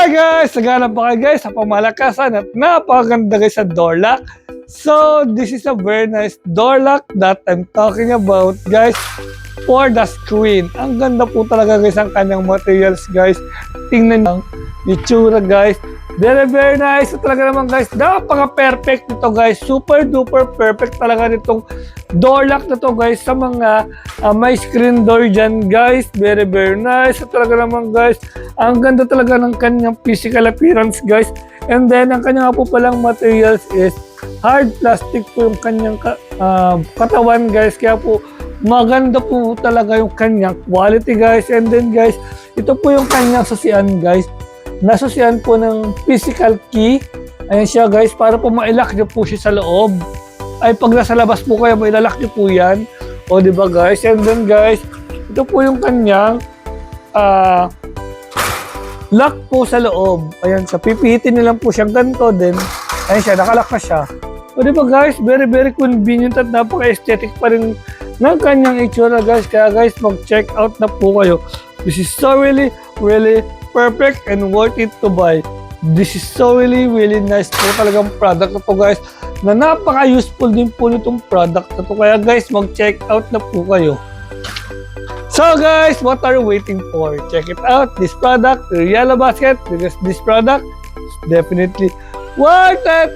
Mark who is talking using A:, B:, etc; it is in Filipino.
A: Hi guys! Naghanap pa kayo guys sa pamalakasan at napakaganda guys sa door lock. So, this is a very nice door lock that I'm talking about guys for the screen. Ang ganda po talaga guys ang kanyang materials guys. Tingnan nyo yung itsura guys. Very nice. So, talaga naman guys, napaka-perfect nito guys. Super duper perfect talaga nitong door lock na to guys sa mga may screen door dyan guys. Very nice. So, talaga naman guys, ang ganda talaga ng kanyang physical appearance guys. And then, ang kanyang po palang materials is hard plastic po yung kanyang katawan guys. Kaya po, maganda po talaga yung kanyang quality guys. And then guys, ito po yung kanyang susian guys. Nasusian po ng physical key. Ayan siya guys, para po ma-lock nyo po siya sa loob. Ay pag nasa labas po kayo, ma-lock nyo po yan. O diba guys? And then guys, ito po yung kanyang lock po sa loob. Ayan siya, pipihitin nyo lang po siyang ganito. Then, ayan siya, nakalock na siya. O diba guys, very convenient at napaka-aesthetic pa rin ng kanyang itsura guys. Kaya guys, mag-check out na po kayo. This is so really perfect and worth it to buy. This is so really nice po talagang product na to guys, na napaka-useful din po nitong product na to. Kaya guys, mag-check out na po kayo. So guys, what are you waiting for? Check it out, this product, the Yellow Basket, because this product is definitely worth it!